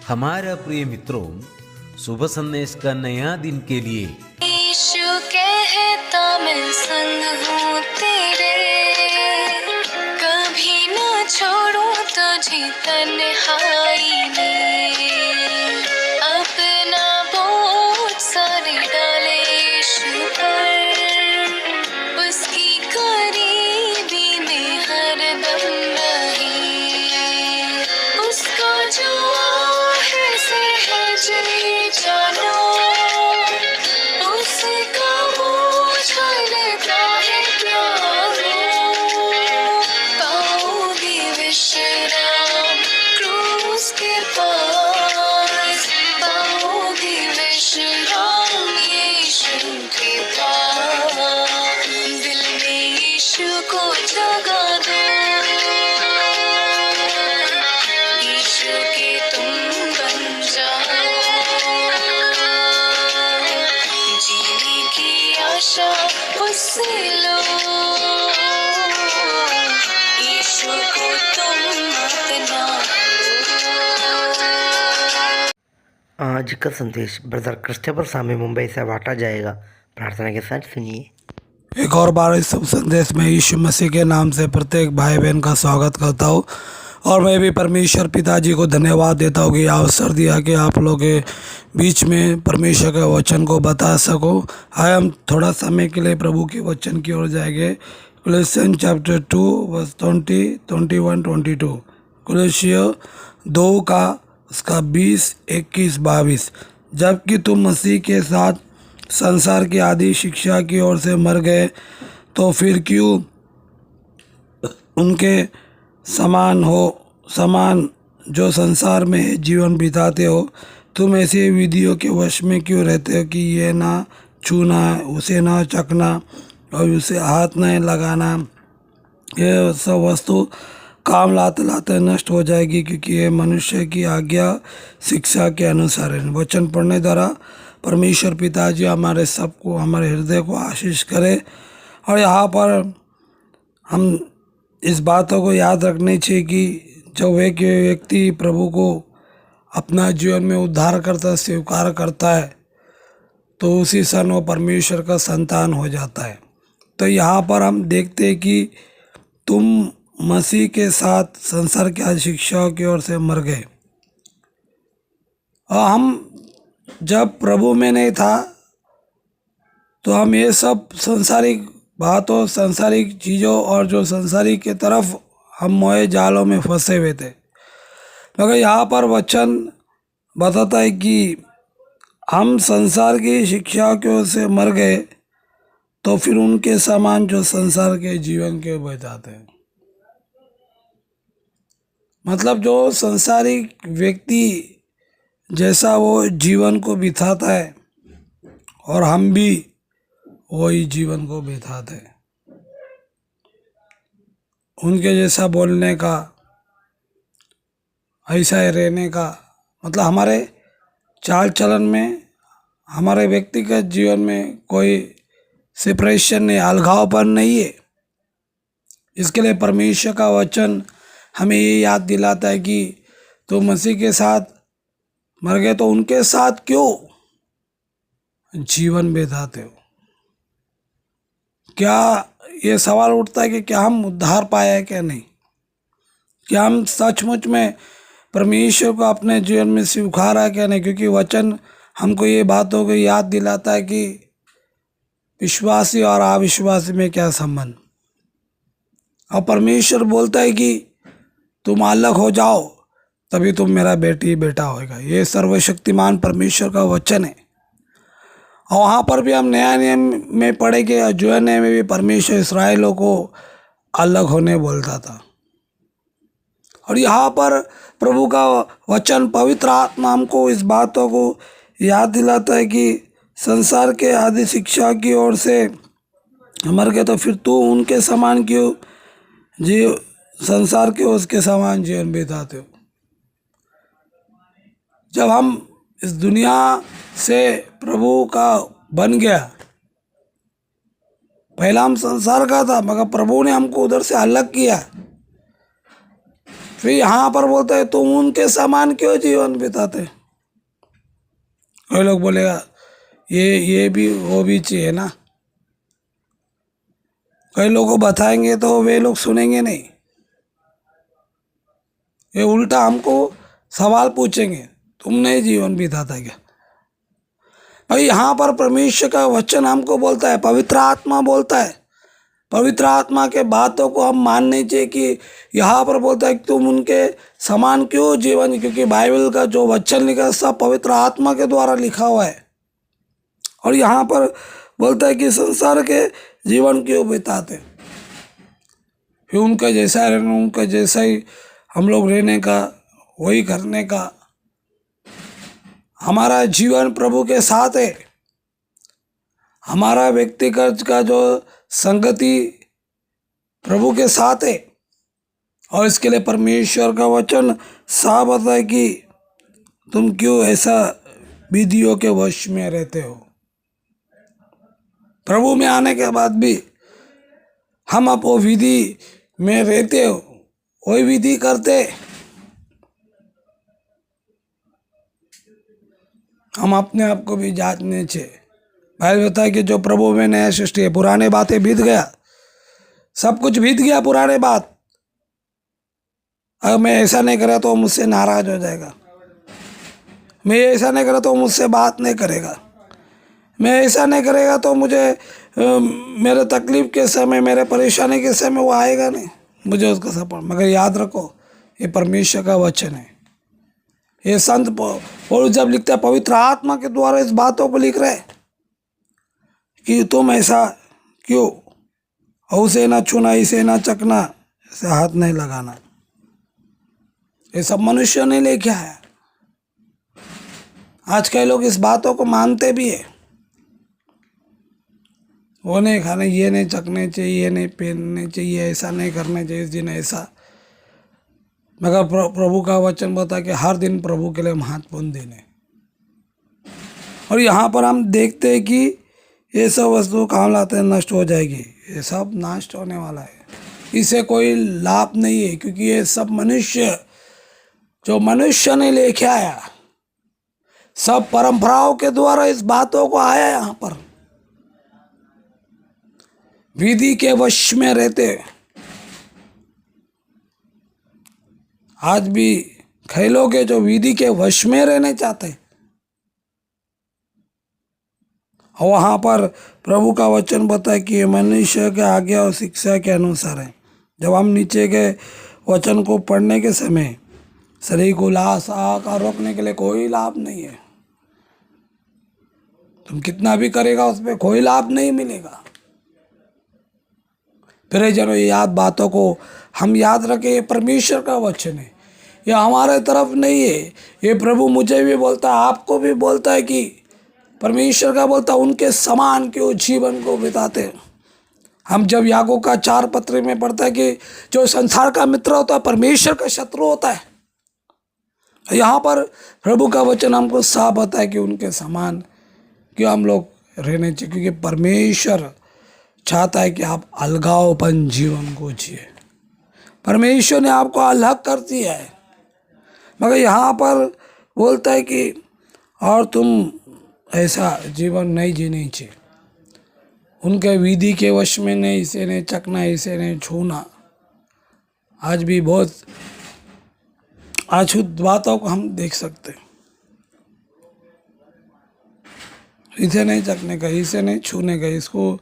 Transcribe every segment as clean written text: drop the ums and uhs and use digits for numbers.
हमारा प्रिय मित्रों, शुभ संदेश का नया दिन के लिए यीशु कहता मैं संग हूँ तेरे, कभी न छोड़ूं तुझे तन्हाई में। अपना बोझ सारे डाले यीशु पर, उसकी करीबी में हरदम रहे। उसको जो है सहज ही जानो, उसका बोझ हल्का है प्यारो। पाओगे विश्राम क्रूस के पास, पाओगे विश्राम यीशु के पास। दिल में यीशु को जगा दो, यीशु के तुम बन जाओ। जीने की आशा उससे लो, यीशु को तुम अपना लो। आज का संदेश ब्रदर क्रिस्टोफर स्वामी मुंबई से बांटा जाएगा। प्रार्थना के साथ सुनिए। एक और बार इस शुभ संदेश में यीशु मसीह के नाम से प्रत्येक भाई बहन का स्वागत करता हूँ और मैं भी परमेश्वर पिताजी को धन्यवाद देता हूँ कि अवसर दिया कि आप लोग के बीच में परमेश्वर के वचन को बता सको। आए हम थोड़ा समय के लिए प्रभु के वचन की ओर जाएंगे। कुलैसियन चैप्टर 2 वर्स 20, 21, 22। कुलैसियों 2 का उसका 20, 21, 22। जबकि तुम मसीह के साथ संसार की आदि शिक्षा की ओर से मर गए, तो फिर क्यों उनके समान जो संसार में है जीवन बिताते हो? तुम ऐसे विधियों के वश में क्यों रहते हो कि ये ना छूना, उसे ना चखना और उसे हाथ नहीं लगाना? ये सब वस्तु काम लाते लाते नष्ट हो जाएगी, क्योंकि ये मनुष्य की आज्ञा शिक्षा के अनुसार है। वचन पढ़ने द्वारा परमेश्वर पिताजी हमारे सबको, हमारे हृदय को आशीष करे। और यहाँ पर हम इस बातों को याद रखनी चाहिए कि जब एक व्यक्ति प्रभु को अपना जीवन में उद्धार करता, स्वीकार करता है, तो उसी क्षण वो परमेश्वर का संतान हो जाता है। तो यहाँ पर हम देखते हैं कि तुम मसीह के साथ संसार की शिक्षाओं की ओर से मर गए। और हम जब प्रभु में नहीं था तो हम ये सब संसारिक बातों, संसारिक चीज़ों और जो संसारिक के तरफ हम मोए जालों में फंसे हुए थे। मगर यहाँ पर वचन बताता है कि हम संसार की शिक्षा की ओर से मर गए, तो फिर उनके समान जो संसार के जीवन के बिताते हैं। मतलब जो संसारिक व्यक्ति जैसा वो जीवन को बिताता है, और हम भी वही जीवन को बिताते हैं। उनके जैसा बोलने का, ऐसा ही रहने का, मतलब हमारे चाल चलन में, हमारे व्यक्तिगत जीवन में कोई सेपरेशन नहीं, अलगावपन नहीं है। इसके लिए परमेश्वर का वचन हमें ये याद दिलाता है कि तो मसीह के साथ मर गए, तो उनके साथ क्यों जीवन बिताते हो? क्या ये सवाल उठता है कि क्या हम उद्धार पाए हैं क्या नहीं? क्या हम सचमुच में परमेश्वर को अपने जीवन में स्वीकारा है क्या नहीं? क्योंकि वचन हमको ये बातों को याद दिलाता है कि विश्वासी और अविश्वासी में क्या संबंध। और परमेश्वर बोलता है कि तुम अलग हो जाओ, तभी तुम मेरा बेटी बेटा होएगा। ये सर्वशक्तिमान परमेश्वर का वचन है। और वहाँ पर भी हम नया नियम में पढ़े कि जो नियम में भी परमेश्वर इस्राएलों को अलग होने बोलता था। और यहाँ पर प्रभु का वचन, पवित्र आत्मा हमको इस बातों को याद दिलाता है कि संसार के आदि शिक्षा की ओर से मर गए, तो फिर तू उनके समान क्यों संसार के उसके समान जीवन बिताते हो? जब हम इस दुनिया से प्रभु का बन गया, पहला हम संसार का था, मगर प्रभु ने हमको उधर से अलग किया। फिर यहाँ पर बोलता है तुम उनके समान क्यों जीवन बिताते। कोई लोग बोलेगा ये भी वो भी चाहिए ना। कई लोगों को बताएंगे तो वे लोग सुनेंगे नहीं, ये उल्टा हमको सवाल पूछेंगे तुम नहीं जीवन बिताता क्या। भाई यहाँ पर परमेश्वर का वचन हमको बोलता है, पवित्र आत्मा बोलता है, पवित्र आत्मा के बातों को हम मान नहीं चाहिए कि यहाँ पर बोलता है कि तुम उनके समान क्यों जीवन, क्योंकि बाइबल का जो वचन लिखा है सब पवित्र आत्मा के द्वारा लिखा हुआ है। और यहाँ पर बोलता है कि संसार के जीवन क्यों बिताते, फिर उनका जैसा रहना, उनका जैसा ही हम लोग रहने का, वही करने का। हमारा जीवन प्रभु के साथ है, हमारा व्यक्तिगत का जो संगति प्रभु के साथ है। और इसके लिए परमेश्वर का वचन साफ बताता है कि तुम क्यों ऐसा विधियों के वश में रहते हो। प्रभु में आने के बाद भी हम आप वो विधि में रहते हो, वही विधि करते। हम अपने आप को भी जांचने चाहिए। बाइबल बताता है कि जो प्रभु में नया सृष्टि है, पुराने बातें बीत गया, सब कुछ बीत गया पुराने बात। अगर मैं ऐसा नहीं करा तो मुझसे नाराज हो जाएगा, मैं ऐसा नहीं करा तो मुझसे बात नहीं करेगा, मैं ऐसा नहीं करेगा तो मुझे मेरे तकलीफ के समय, मेरे परेशानी के समय वो आएगा नहीं, मुझे उसका सपोर्ट। मगर याद रखो ये परमेश्वर का वचन है। ये संत पौलुस जब लिखता है पवित्र आत्मा के द्वारा इस बातों को लिख रहे हैं कि तुम ऐसा क्यों, उसे ना छूना, इसे ना चखना, इसे हाथ नहीं लगाना। ये सब मनुष्य ने लेके आया। आज कई लोग इस बातों को मानते भी है, वो नहीं खाने, ये नहीं चखने चाहिए, ये नहीं पहनने चाहिए, ऐसा नहीं करना चाहिए इस दिन ऐसा। मगर प्रभु का वचन बता कि हर दिन प्रभु के लिए महत्वपूर्ण दिन है। और यहाँ पर हम देखते हैं कि ये सब वस्तु काम लाते हैं नष्ट हो जाएगी, ये सब नष्ट होने वाला है, इससे कोई लाभ नहीं है। क्योंकि ये सब मनुष्य, जो मनुष्य ने लेके आया, सब परंपराओं के द्वारा इस बातों को आया। यहाँ पर विधि के वश में रहते। आज भी कई लोग हैं जो विधि के वश में रहने चाहते, और वहाँ पर प्रभु का वचन बताए कि ये मनुष्य के आज्ञा और शिक्षा के अनुसार है। जब हम नीचे के वचन को पढ़ने के समय शरीर को लाश का रोकने के लिए कोई लाभ नहीं है। तुम कितना भी करेगा उस पर कोई लाभ नहीं मिलेगा। फिर जनो ये याद बातों को हम याद रखें, ये परमेश्वर का वचन है, ये हमारे तरफ नहीं है। ये प्रभु मुझे भी बोलता है, आपको भी बोलता है कि परमेश्वर का बोलता है उनके समान क्यों जीवन को बिताते हैं। हम जब याकूब का 4 पत्र में पढ़ता है कि जो संसार का मित्र होता है परमेश्वर का शत्रु होता है। यहाँ पर प्रभु का वचन हमको साफ बताता है कि उनके समान क्यों हम लोग रहने चाहिए, क्योंकि परमेश्वर चाहता है कि आप अलगावपन जीवन को जिए। परमेश्वर ने आपको अलग कर दिया है, मगर यहाँ पर बोलता है कि और तुम ऐसा जीवन नहीं जीनी चाहिए, उनके विधि के वश में नहीं, इसे नहीं चखना, इसे नहीं छूना। आज भी बहुत अशुद्ध बातों को हम देख सकते हैं, इसे नहीं चखने का, इसे नहीं छूने का, इसको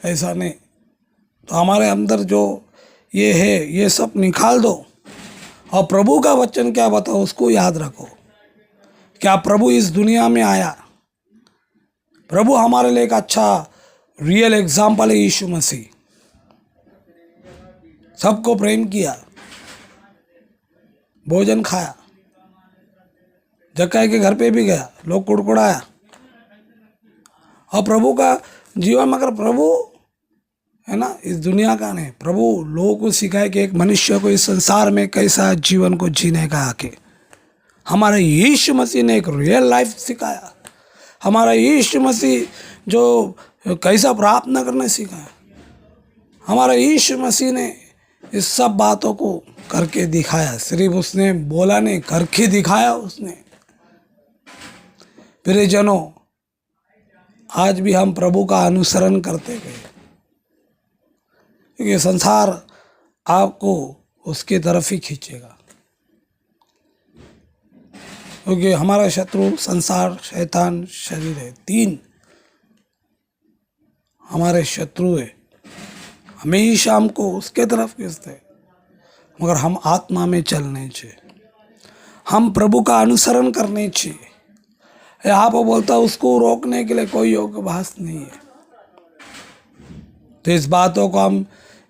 ऐसा नहीं। तो हमारे अंदर जो ये है ये सब निकाल दो, और प्रभु का वचन क्या बताओ उसको याद रखो। क्या प्रभु इस दुनिया में आया, प्रभु हमारे लिए एक अच्छा रियल एग्जाम्पल है। यीशु मसीह सबको प्रेम किया, भोजन खाया, जक्कई के घर पे भी गया, लोग कुड़कुड़ाया, और प्रभु का जीवन। मगर प्रभु है ना, इस दुनिया का नहीं, प्रभु लोगों को सिखाए कि एक मनुष्य को इस संसार में कैसा जीवन को जीने का आके। हमारे यीशु मसीह ने एक रियल लाइफ सिखाया। हमारा यीशु मसीह जो कैसा प्रार्थना करना सिखाया। हमारा यीशु मसीह ने इस सब बातों को करके दिखाया, सिर्फ उसने बोला नहीं, करके दिखाया उसने। प्रियजनों, आज भी हम प्रभु का अनुसरण करते गए, क्योंकि संसार आपको उसकी तरफ ही खींचेगा, क्योंकि हमारा शत्रु संसार, शैतान, शरीर है। 3 हमारे शत्रु है, हमेशा हमको उसके तरफ खींचते हैं। मगर हम आत्मा में चलने चाहिए, हम प्रभु का अनुसरण करने चाहिए। यहाँ पर बोलता उसको रोकने के लिए कोई योगाभ्यास नहीं है। तो इस बातों को हम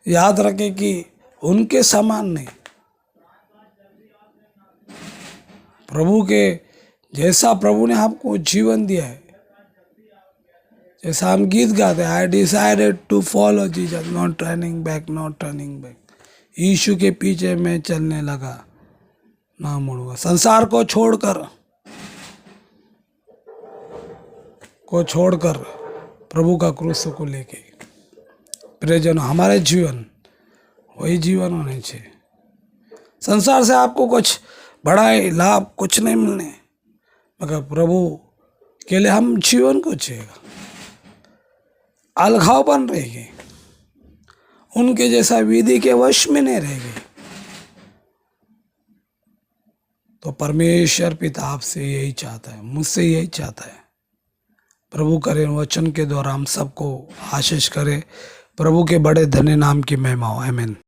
याद रखें कि उनके समान नहीं, प्रभु के जैसा प्रभु ने आपको जीवन दिया है, जैसा हम गीत गाते हैं, I decided to follow Jesus, not turning back, not turning back. यीशु के पीछे मैं चलने लगा, ना मुड़ूंगा। संसार को छोड़कर प्रभु का क्रूस को लेके, प्रियजन, हमारे जीवन वही जीवन होने चाहिए। संसार से आपको कुछ बड़ा लाभ कुछ नहीं मिलने, मगर प्रभु के लिए हम जीवन को चाहिएगा। अलगावपन रहेगी, उनके जैसा विधि के वश में नहीं रहेगी। तो परमेश्वर पिता आपसे यही चाहता है, मुझसे यही चाहता है। प्रभु करे वचन के द्वारा हम सबको आशीष करे। प्रभु के बड़े धन्य नाम की महिमा हो। आमीन।